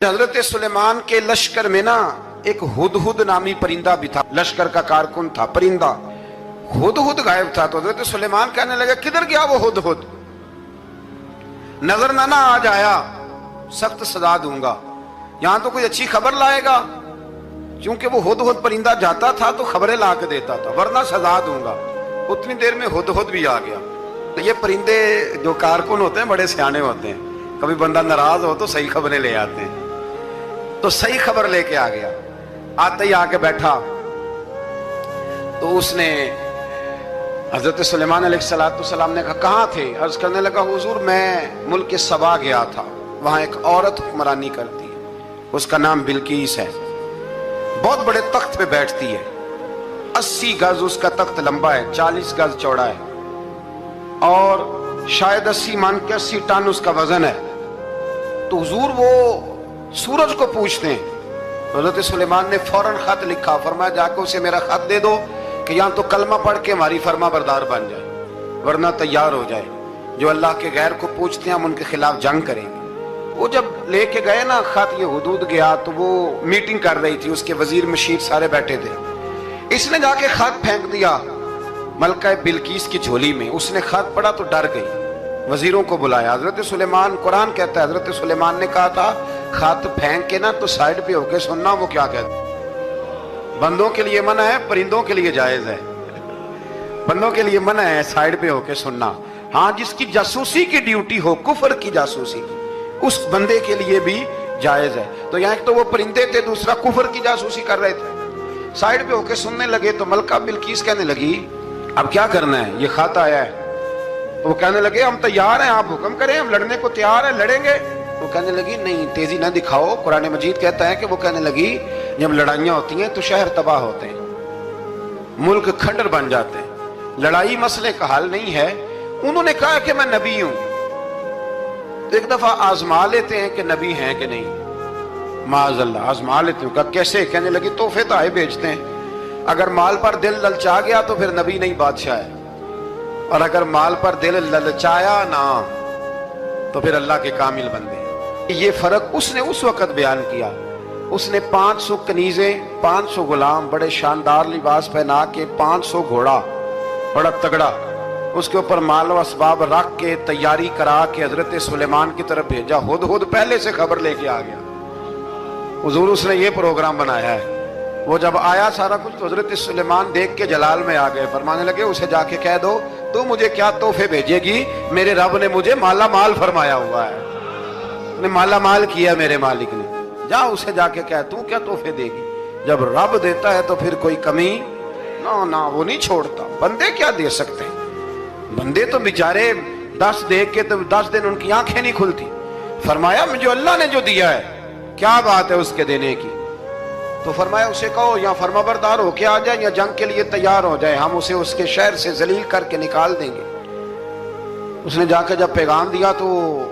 हजरत सुलेमान के लश्कर में ना एक हुदहुद नामी परिंदा भी था, लश्कर का कारकुन था। परिंदा हुदहुद गायब था, तो हजरत सुलेमान कहने लगे किधर गया वो हुदहुद, नजर ना आ जाया सख्त सजा दूंगा। यहां तो कोई अच्छी खबर लाएगा, क्योंकि वो हुदहुद परिंदा जाता था तो खबरें ला के देता था, वरना सजा दूंगा। उतनी देर में हुदहुद भी आ गया। तो ये परिंदे जो कारकुन होते हैं बड़े सियाने होते हैं, कभी बंदा नाराज हो तो सही खबरें ले आते हैं। तो सही खबर लेके आ गया, आते ही आके बैठा तो उसने हजरत सुलेमान अलैहिस्सलाम ने कहा कहाँ थे? अर्ज करने लगा हुजूर मैं मुल्क सबा गया था, वहां एक औरत हुक्मरानी करती है, उसका नाम बिल्कीस है, बहुत बड़े तख्त पे बैठती है, 80 गज उसका तख्त लंबा है, 40 गज चौड़ा है और शायद 80 मान के 80 टन उसका वजन है। तो हुजूर वो सूरज को पूछते हैं। हजरत सुलेमान ने फौरन खत लिखा, फरमाया जाकर उसे मेरा खत दे दो कि यहाँ तो कलमा पढ़ के हमारी फर्मा बरदार बन जाए, वरना तैयार हो जाए, जो अल्लाह के गैर को पूछते हैं हम उनके खिलाफ जंग करेंगे। वो जब लेके गए ना खत, ये हुदूद गया तो वो मीटिंग कर रही थी, उसके वजीर मशीर सारे बैठे थे। इसने जाके खत फेंक दिया मलका बिल्कीस की झोली में। उसने खत पढ़ा तो डर गई, वजीरों को बुलाया। हजरत सुलेमान, कुरान कहता है हजरत सुलेमान ने कहा था खत फेंक के ना तो साइड पे होके सुनना वो क्या कहता है। बंदों के लिए मना है, परिंदों के लिए जायज है। बंदों के लिए मना है साइड पे होके सुनना। हाँ, जिसकी जासूसी की ड्यूटी हो, कुफर की जासूसी, उस बंदे के लिए भी जायज है। तो यहाँ एक तो वो परिंदे थे, दूसरा कुफर की जासूसी कर रहे थे। साइड पे होके सुनने लगे तो मलका बिल्कीस कहने लगी अब क्या करना है, ये खत आया है। तो वो कहने लगे हम तैयार हैं, आप हुक्म करें, हम लड़ने को तैयार हैं, लड़ेंगे। वो कहने लगी नहीं, तेजी ना दिखाओ। कुरान मजीद कहता है कि वो कहने लगी जब लड़ाइयां होती हैं तो शहर तबाह होते हैं, मुल्क खंडर बन जाते हैं, लड़ाई मसले का हल नहीं है। उन्होंने कहा कि मैं नबी हूं, तो एक दफा आजमा लेते हैं कि नबी हैं कि नहीं। माज़अल्लाह आजमा लेते हैं। कहा कैसे? कहने लगी तोहफे तो आए भेजते हैं, अगर माल पर दिल ललचा गया तो फिर नबी नहीं बादशाह है, और अगर माल पर दिल ललचाया ना तो फिर अल्लाह के कामिल बंदे। ये फर्क उसने उस वक्त बयान किया। उसने 500 कनीजें, 500 गुलाम, बड़े शानदार लिबास पहना के, 500 घोड़ा बड़ा तगड़ा, उसके ऊपर माल व असबाब रख के तैयारी करा के हजरत सुलेमान की तरफ भेजा। हुदहुद पहले से खबर लेके आ गया, हुजूर उसने ये प्रोग्राम बनाया है। वो जब आया सारा कुछ तो हजरत सुलेमान देख के जलाल में आ गए, फरमाने लगे उसे जाके कह दो तू मुझे क्या तोहफे भेजेगी, मेरे रब ने मुझे माला माल फरमाया हुआ है, ने माला माल किया मेरे मालिक ने। जा उसे जाके कह तू क्या तोहफे देगी। जब रब देता है तो फिर कोई कमी ना ना वो नहीं छोड़ता। बंदे क्या दे सकते हैं, बंदे तो बेचारे 10 दे के तो 10 दिन उनकी आंखें नहीं खुलती। फरमाया मुझे अल्लाह ने जो दिया है क्या बात है उसके देने की। तो फरमाया उसे कहो या फरमाबरदार होके आ जाए या जंग के लिए तैयार हो जाए, हम उसे उसके शहर से जलील करके निकाल देंगे। उसने जाकर जब पैगाम दिया तो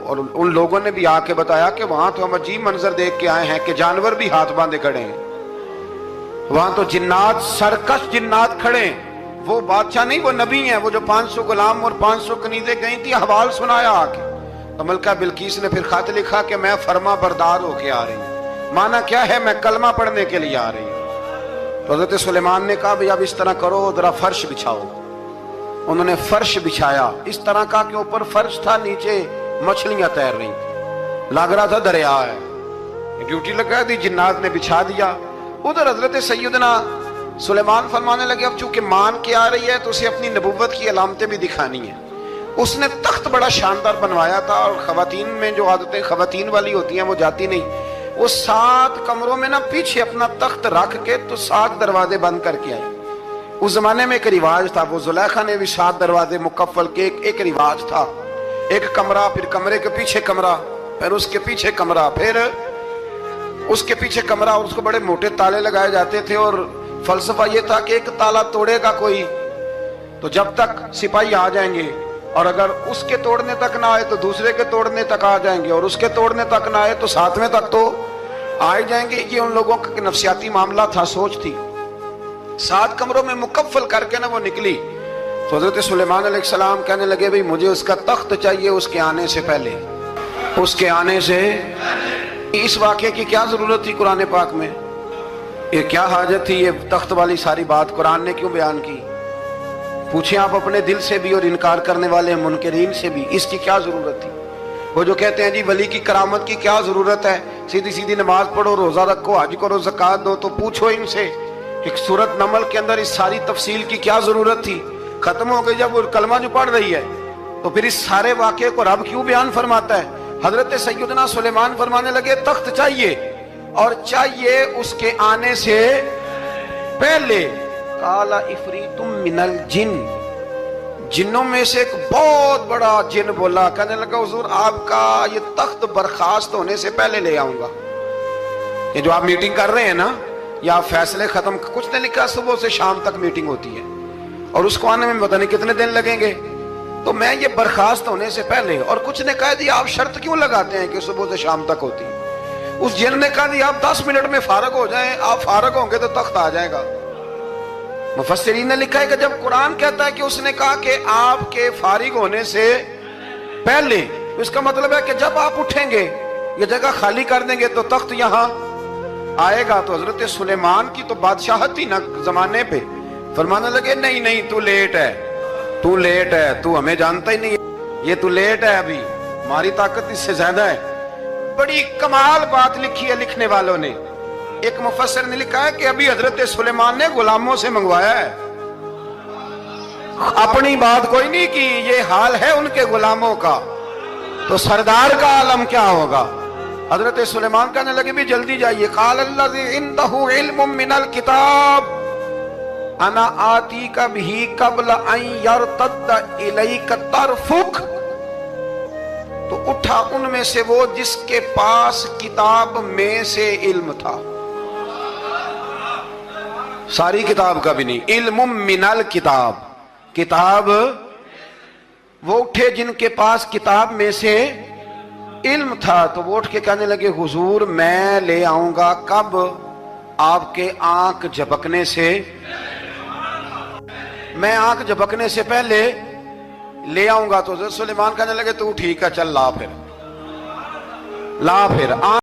और उन लोगों ने भी आके बताया कि वहां तो हम अजीब मंजर देख के आए हैं कि जानवर भी हाथ बांधे खड़े हैं, वहां तो जिन्नात, सरकश जिन्नात खड़े हैं। वो बादशाह नहीं, वो नबी हैं। वो जो 500 गुलाम और 500 कनीजें गई थी, हवाल सुनाया आके। तो मलका बिल्कीस ने फिर खत लिखा कि मैं फर्मा बरदार होके आ रही हूँ। माना क्या है, मैं कलमा पढ़ने के लिए आ रही हूँ। तो हजरत सुलेमान ने कहा भाई अब इस तरह करो, जरा फर्श बिछाओ। उन्होंने फर्श बिछाया, इस तरह का के ऊपर फर्श था, नीचे मछलियां तैर रही थी, लग रहा था दरिया है। ड्यूटी लगा दी, जिन्नात ने बिछा दिया। उधर हजरत सैयदना सुलेमान फरमाने लगे अब चूंकि मान के आ रही है तो उसे अपनी नबुव्वत की अलामतें भी दिखानी है। उसने तख्त बड़ा शानदार बनवाया था, और खवातीन में जो आदतें खवातीन वाली होती हैं वो जाती नहीं। वो 7 कमरों में ना पीछे अपना तख्त रख के तो 7 दरवाजे बंद करके आए। उस जमाने में एक रिवाज था, वो जुलेखा ने भी 7 दरवाजे मुकफ्फल के एक रिवाज था। एक कमरा, फिर कमरे के पीछे कमरा, फिर उसके पीछे कमरा, फिर उसके पीछे कमरा, और उसको बड़े मोटे ताले लगाए जाते थे। और फलसफा ये था कि एक ताला तोड़ेगा कोई तो जब तक सिपाही आ जाएंगे, और अगर उसके तोड़ने तक ना आए तो दूसरे के तोड़ने तक आ जाएंगे, और उसके तोड़ने तक ना आए तो 7वें तक तो आ ही जाएंगे। ये उन लोगों का नफसियाती मामला था, सोच थी। 7 कमरों में मुकफ्फल करके ना वो निकली। तो हजरत सुलेमान अलैहिस्सलाम कहने लगे भाई मुझे उसका तख्त चाहिए उसके आने से पहले, उसके आने से इस वाक़े की क्या जरूरत थी कुरान पाक में? ये क्या हाजत थी? ये तख्त वाली सारी बात कुरान ने क्यों बयान की? पूछें आप अपने दिल से भी और इनकार करने वाले मुनकरीन से भी, इसकी क्या जरूरत थी? वो जो कहते हैं जी वली की करामत की क्या जरूरत है, सीधी सीधी नमाज पढ़ो, रोजा रखो, हज करो, ज़कात दो, तो पूछो इनसे एक सूरत नमल के अंदर इस सारी तफसील की क्या जरूरत थी? खत्म हो गई जब वो कलमा जो पढ़ रही है, तो फिर इस सारे वाक़े को रब क्यों बयान फरमाता है? हजरत सैयदना सुलेमान फरमाने लगे तख्त चाहिए, और चाहिए उसके आने से पहले। काला इफरीतुम मिनल जिन, जिन्नों में से एक बहुत बड़ा जिन बोला, कहने लगा हुजूर आपका ये तख्त बर्खास्त होने से पहले ले आऊंगा। ये जो आप मीटिंग कर रहे हैं ना, या आप फैसले खत्म, कुछ ने लिखा सुबह से शाम तक मीटिंग होती है और उसको आने में पता नहीं कितने दिन लगेंगे, तो मैं ये बर्खास्त होने से पहले। और कुछ ने कह दिया आप शर्त क्यों लगाते हैं कि सुबह से शाम तक होती है? उस जिन ने कहा दिया आप 10 मिनट में फारग हो जाएं, आप फारग होंगे तो तख्त आ जाएगा। मुफस्सिरीन ने लिखा है कि जब कुरान कहता है कि उसने कहा कि आपके फारिग होने से पहले, तो इसका मतलब है कि जब आप उठेंगे, ये जगह खाली कर देंगे तो तख्त यहां आएगा। तो हजरत सुलेमान की तो बादशाहत थी ना जमाने पे, फरमाने लगे नहीं नहीं तू लेट है, तू लेट है, तू हमें जानता ही नहीं है, ये तू लेट है, अभी हमारी ताकत इससे ज्यादा है। बड़ी कमाल बात लिखी है लिखने वालों ने। एक मुफस्सिर ने लिखा है कि अभी हजरत सुलेमान ने गुलामों से मंगवाया है, अपनी बात कोई नहीं की, ये हाल है उनके गुलामों का, तो सरदार का आलम क्या होगा? हजरत सुलेमान कहने लगे भी जल्दी जाइए। क़ाल अल्लज़ी इंदहु इल्मुम मिनल किताब अना आतीका बिही क़ब्ल अन यरतद्द इलैका तरफुक। तो उठा उनमें से वो जिसके पास किताब में से इल्म था, सारी किताब का भी नहीं, इल्मुम मिनल किताब, किताब। वो उठे जिनके पास किताब में से इल्म था, तो वो उठ के कहने लगे हुजूर मैं ले आऊंगा कब? आपके आंख झपकने से, मैं आंख झपकने से पहले ले आऊंगा। तो सुलेमान कहने लगे तू ठीक है चल ला फिर, ला फिर।